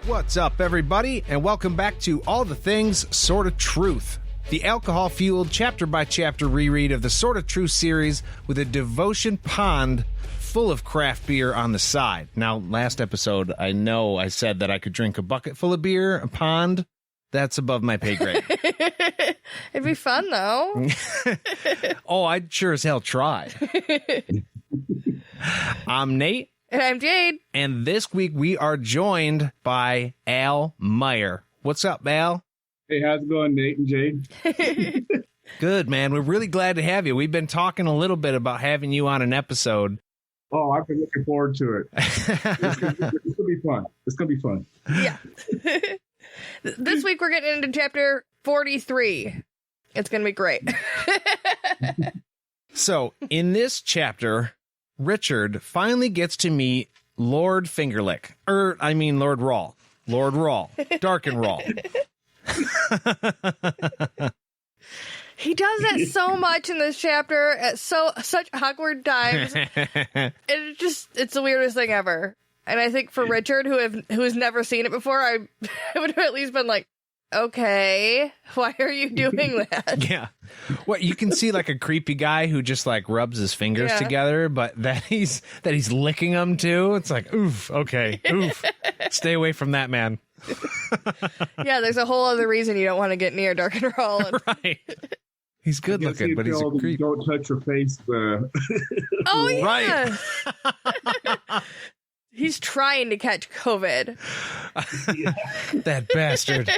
What's up, everybody, and welcome back to All the Things Sort of Truth, the alcohol-fueled chapter-by-chapter reread of the Sort of Truth series with a devotion pond full of craft beer on the side. Now, last episode, I know I said that I could drink a bucket full of beer, a pond. That's above my pay grade. It'd be fun, though. Oh, I'd sure as hell try. I'm Nate. And I'm Jade. And this week we are joined by Al Meyer. What's up, Al? Hey, how's it going, Nate and Jade? Good, man. We're really glad to have you. We've been talking a little bit about having you on an episode. Oh, I've been looking forward to it. It's going to be fun. It's going to be fun. Yeah. This week we're getting into chapter 43. It's going to be great. So, in this chapter, Richard finally gets to meet Lord Fingerlick. Lord Rahl. Lord Rahl. Darken Rahl. He does that so much in this chapter at such awkward times. It's the weirdest thing ever. And I think for Richard, who's never seen it before, I would have at least been like, okay, why are you doing that? Yeah. Well, you can see like a creepy guy who just like rubs his fingers together, but that he's licking them too. It's like, oof, okay, oof. Stay away from that, man. Yeah, there's a whole other reason you don't want to get near Darken Rahl. Right. He's good looking, but he's a creep. Don't touch your face. Oh, yeah. Right. He's trying to catch COVID. That bastard.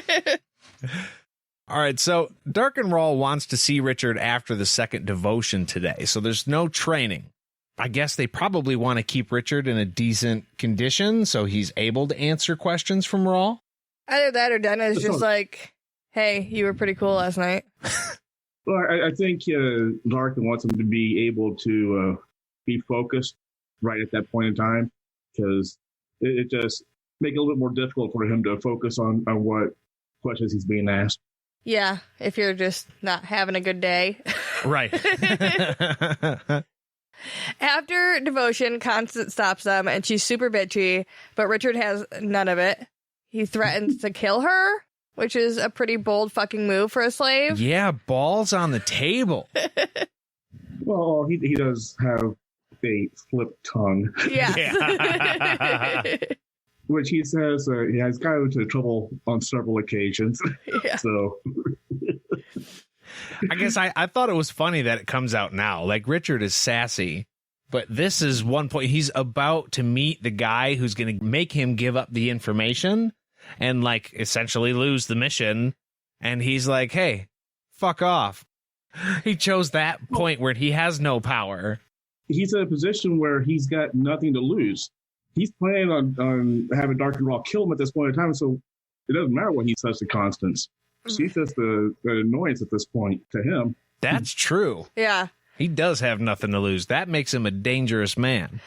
All right, so Darken Rahl wants to see Richard after the second devotion today, so there's no training. I guess they probably want to keep Richard in a decent condition so he's able to answer questions from Rahl. Either that or Denna's just like, hey, you were pretty cool last night. Well, I think Darken wants him to be able to be focused right at that point in time, because it just make it a little bit more difficult for him to focus on what questions he's being asked. Yeah, if you're just not having a good day. Right. After devotion, Constance stops them, and she's super bitchy, but Richard has none of it. He threatens to kill her, which is a pretty bold fucking move for a slave. Yeah, balls on the table. Well, he does have a flipped tongue. Yeah. Which he says he has gotten into trouble on several occasions. Yeah. So I guess I thought it was funny that it comes out now. Like, Richard is sassy, but this is one point. He's about to meet the guy who's going to make him give up the information and, like, essentially lose the mission. And he's like, hey, fuck off. He chose that point where he has no power. He's in a position where he's got nothing to lose. He's planning on having Darken Rahl kill him at this point in time, so it doesn't matter what he says to Constance. She's just the annoyance at this point to him. That's true. Yeah. He does have nothing to lose. That makes him a dangerous man.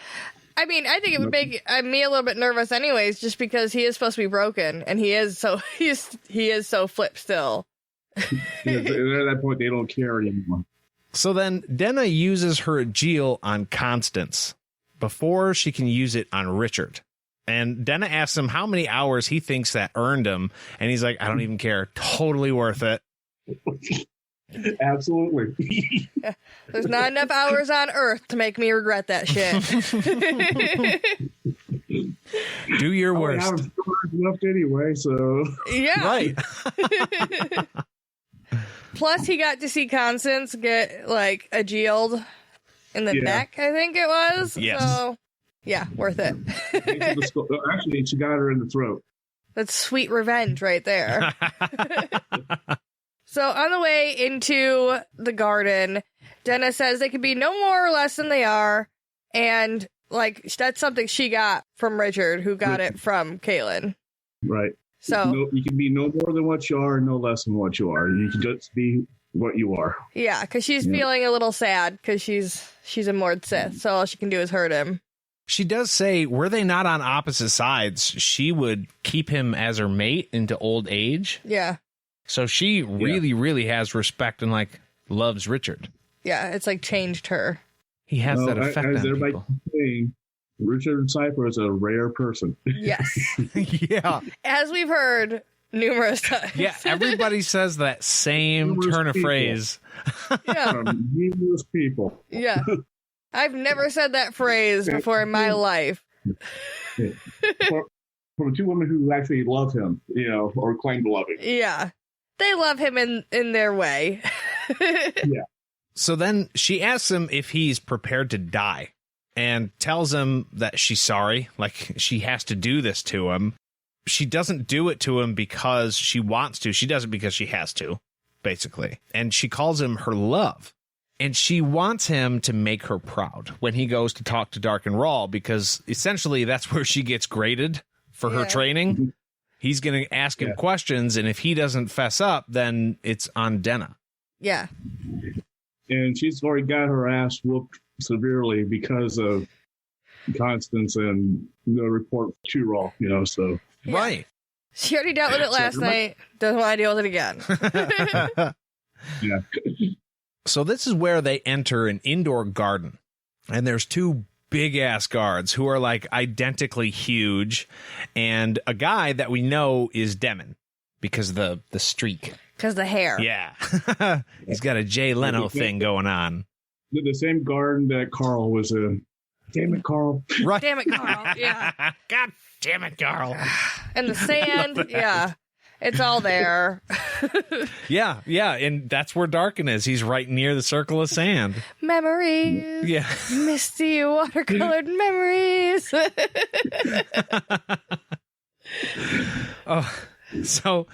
I mean, I think it would make me a little bit nervous anyways, just because he is supposed to be broken, and he is so flipped still. At that point, they don't care anymore. So then Denna uses her Agile on Constance before she can use it on Richard. And Denna asks him how many hours he thinks that earned him. And he's like, I don't even care. Totally worth it. Absolutely. There's not enough hours on Earth to make me regret that shit. Do your worst. I haven't left anyway, so. Yeah. Right. Plus, he got to see Constance get, like, Agiled in the neck, I think it was. Yes. So, yeah, worth it. Actually, she got her in the throat. That's sweet revenge right there. So, on the way into the garden, Denna says they could be no more or less than they are. And, like, that's something she got from Richard, who got it from Caitlin. Right. So you can be no more than what you are and no less than what you are. You can just be what you are. Yeah, because she's feeling a little sad because she's a Mord Sith, so all she can do is hurt him. She does say, were they not on opposite sides, she would keep him as her mate into old age. Yeah. So she really has respect and, like, loves Richard. Yeah, it's like changed her. He has that effect as on everybody people. Saying, Richard Cypher is a rare person. Yes. Yeah. As we've heard numerous times. Yeah, everybody says that same Numerous turn of people. phrase. Yeah. From numerous people. Yeah. I've never said that phrase before in my life. From two women who actually love him, or claim to love him. Yeah. They love him in their way. Yeah. So then she asks him if he's prepared to die and tells him that she's sorry, like she has to do this to him. She doesn't do it to him because she wants to. She does it because she has to, basically. And she calls him her love. And she wants him to make her proud when he goes to talk to Darken Rahl, because essentially that's where she gets graded for her training. He's going to ask him questions, and if he doesn't fess up, then it's on Denna. Yeah. And she's already got her ass whooped severely because of Constance and the report to Rahl, so. Yeah. Right. She already dealt with it last night. Doesn't want to deal with it again. Yeah. So this is where they enter an indoor garden, and there's two big-ass guards who are, like, identically huge, and a guy that we know is Demon because of the streak. Because the hair. Yeah. He's got a Jay Leno thing going on. The same garden that Carl was in. Damn it, Carl. Right. Damn it, Carl. Yeah. God damn it, Carl. And the sand. Yeah. It's all there. Yeah, and that's where Darken is. He's right near the circle of sand. Memories. Yeah. Misty watercolored memories. Oh, so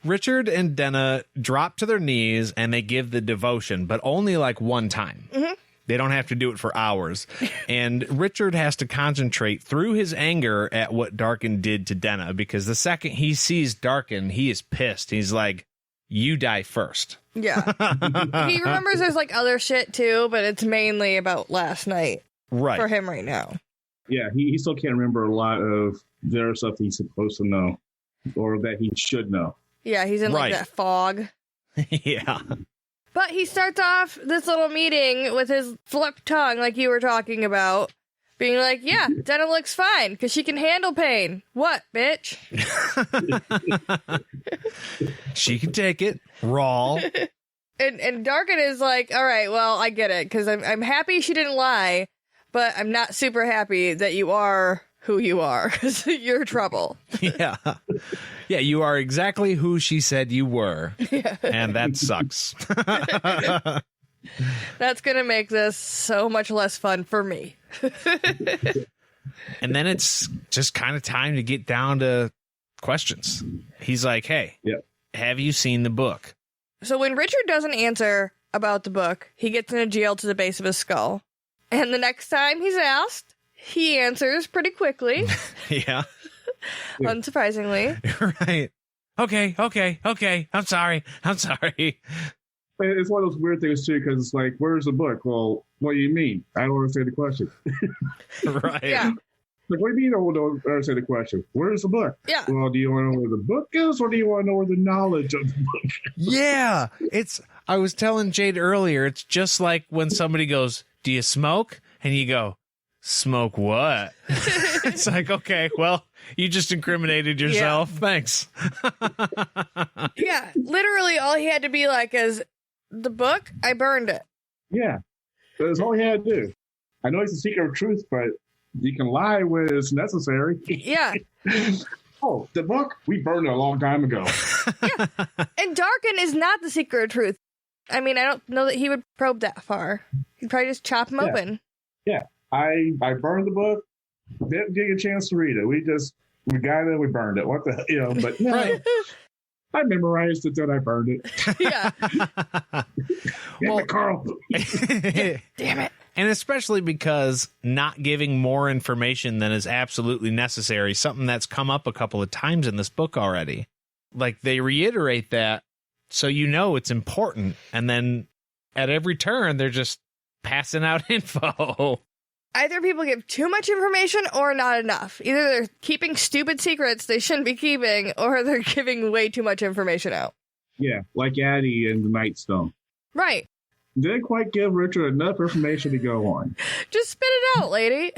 Richard and Denna drop to their knees and they give the devotion, but only like one time. Mm-hmm. They don't have to do it for hours. And Richard has to concentrate through his anger at what Darken did to Denna, because the second he sees Darken, he is pissed. He's like, you die first. Yeah. He remembers there's like other shit too, but it's mainly about last night Right. for him right now. Yeah, he still can't remember a lot of their stuff he's supposed to know or that he should know. Yeah, he's in like Right. that fog. Yeah. But he starts off this little meeting with his flipped tongue, like you were talking about, being like, yeah, Denna looks fine because she can handle pain. What, bitch? She can take it. Rahl. And Darken is like, all right, well, I get it, because I'm happy she didn't lie, but I'm not super happy that you are who you are, because you're trouble. Yeah. Yeah, you are exactly who she said you were. Yeah. And that sucks. That's going to make this so much less fun for me. And then it's just kind of time to get down to questions. He's like, hey, have you seen the book? So when Richard doesn't answer about the book, he gets in a jail to the base of his skull. And the next time he's asked, he answers pretty quickly. Yeah. Unsurprisingly. Right. Okay. I'm sorry. It's one of those weird things, too, because it's like, where's the book? Well, what do you mean? I don't understand the question. Right. Yeah. Like, what do you mean I don't understand the question? Where's the book? Yeah. Well, do you want to know where the book is, or do you want to know where the knowledge of the book is? Yeah. I was telling Jade earlier, it's just like when somebody goes, do you smoke? And you go, smoke what? It's like, okay, well, you just incriminated yourself. Yeah. Thanks. Yeah. Literally all he had to be like is, the book, I burned it. Yeah. That's all he had to do. I know it's a secret of truth, but you can lie when it's necessary. Yeah. Oh, the book? We burned it a long time ago. Yeah. And Darken is not the secret of truth. I mean, I don't know that he would probe that far. He'd probably just chop him open. Yeah. I burned the book. Didn't get a chance to read it. We got it, we burned it. What the, but no. Right. I memorized it, then I burned it. Yeah. Well, Carl. Damn it. And especially because not giving more information than is absolutely necessary, something that's come up a couple of times in this book already. Like, they reiterate that, so you know it's important. And then at every turn, they're just passing out info. Either people give too much information or not enough. Either they're keeping stupid secrets they shouldn't be keeping, or they're giving way too much information out. Yeah, like Addie and the Nightstone. Right. Didn't quite give Richard enough information to go on. Just spit it out, lady.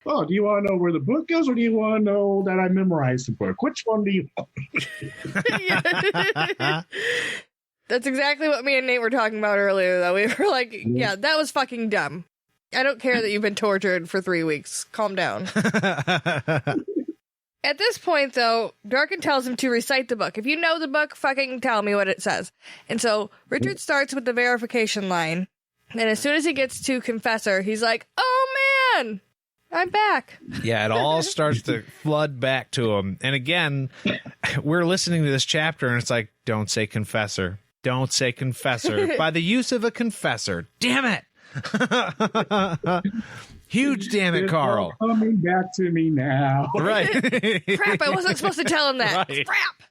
Oh, do you want to know where the book goes, or do you want to know that I memorized the book? Which one do you want? That's exactly what me and Nate were talking about earlier, though. We were like, yeah, that was fucking dumb. I don't care that you've been tortured for 3 weeks. Calm down. At this point, though, Darken tells him to recite the book. If you know the book, fucking tell me what it says. And so Richard starts with the verification line. And as soon as he gets to Confessor, he's like, oh, man, I'm back. Yeah, it all starts to flood back to him. And again, we're listening to this chapter, and it's like, don't say Confessor. Don't say Confessor. By the use of a confessor. Damn it. Huge damn it, Carl. It's all coming back to me now. Right. Crap, I wasn't supposed to tell him that. Right. Crap.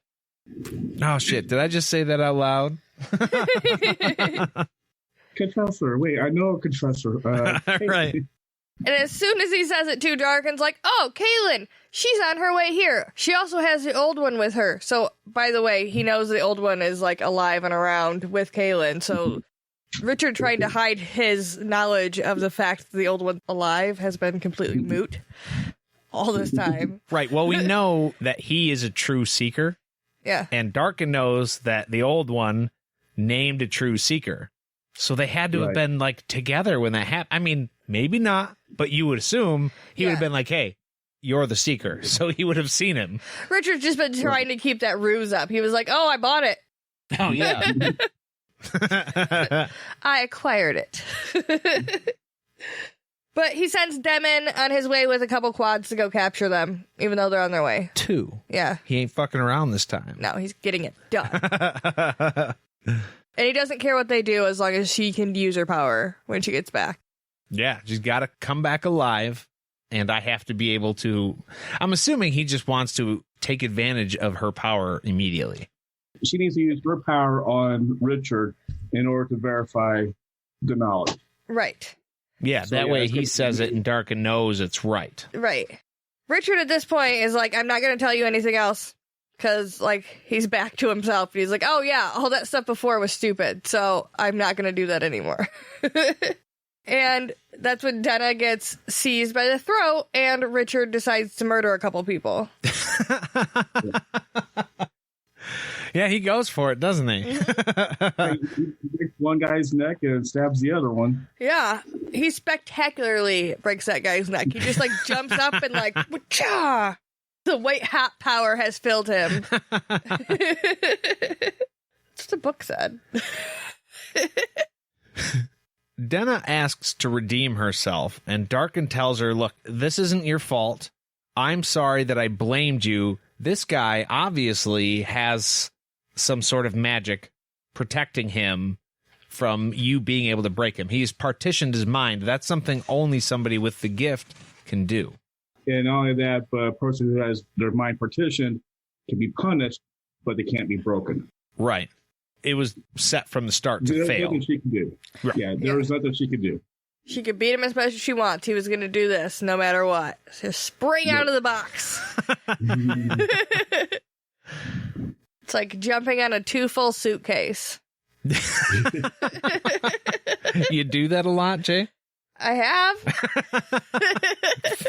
Oh, shit. Did I just say that out loud? Confessor. Wait, I know a confessor. Right. And as soon as he says it too, Darken's like, oh, Kaylin, she's on her way here. She also has the old one with her. So, by the way, he knows the old one is, like, alive and around with Kaylin. So, Richard trying to hide his knowledge of the fact that the old one's alive has been completely moot all this time. Right. Well, we know that he is a true seeker. Yeah. And Darken knows that the old one named a true seeker. So they had to have been, like, together when that happened. I mean, maybe not, but you would assume he would have been like, hey, you're the seeker. So he would have seen him. Richard's just been trying to keep that ruse up. He was like, oh, I bought it. Oh, yeah. I acquired it. But he sends Demon on his way with a couple quads to go capture them, even though they're on their way. 2. Yeah. He ain't fucking around this time. No, he's getting it done. And he doesn't care what they do as long as she can use her power when she gets back. Yeah, she's got to come back alive, and I have to be able to... I'm assuming he just wants to take advantage of her power immediately. She needs to use her power on Richard in order to verify the knowledge. Right. Yeah, so that way he says it and Darken knows it's right. Right. Richard at this point is like, I'm not going to tell you anything else. Because, like, he's back to himself. He's like, oh, yeah, all that stuff before was stupid, so I'm not going to do that anymore. And that's when Denna gets seized by the throat, and Richard decides to murder a couple people. Yeah, he goes for it, doesn't he? He breaks one guy's neck and stabs the other one. Yeah, he spectacularly breaks that guy's neck. He just, like, jumps up and, like, wha-cha! The white hat power has filled him. That's what the book said. Denna asks to redeem herself, and Darken tells her, look, this isn't your fault. I'm sorry that I blamed you. This guy obviously has some sort of magic protecting him from you being able to break him. He's partitioned his mind. That's something only somebody with the gift can do. And not only that, but a person who has their mind partitioned can be punished, but they can't be broken. Right. It was set from the start to There's fail. nothing she can do. Right. Yeah, there was nothing she could do. She could beat him as much as she wants. He was going to do this no matter what. Just spring out of the box. It's like jumping on a 2 full suitcase. You do that a lot, Jay? I have.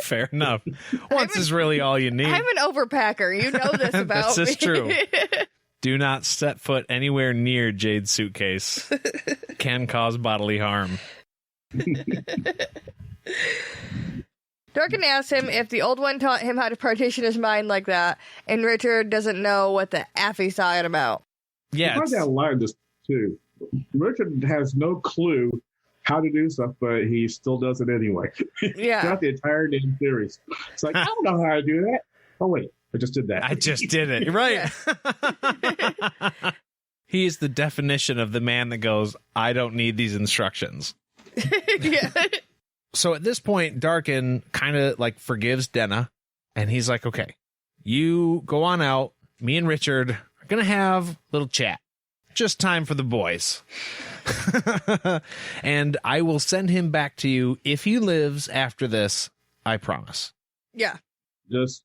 Fair enough. Once is really all you need. I'm an overpacker. You know this about This is me. true. Do not set foot anywhere near Jade's suitcase. Can cause bodily harm. Darken asks him if the old one taught him how to partition his mind like that, and Richard doesn't know what the F he's talking about. Yeah. I find that a lot of this, too. Richard has no clue how to do stuff, but he still does it anyway. Yeah. Throughout the entire damn series. It's like, I don't know how to do that. Oh, wait. I just did that. I just did it. Right. He is the definition of the man that goes, I don't need these instructions. Yeah. So at this point, Darken kind of like forgives Denna, and he's like, okay, you go on out. Me and Richard are going to have a little chat. Just time for the boys. And I will send him back to you if he lives after this, I promise. Yeah. Just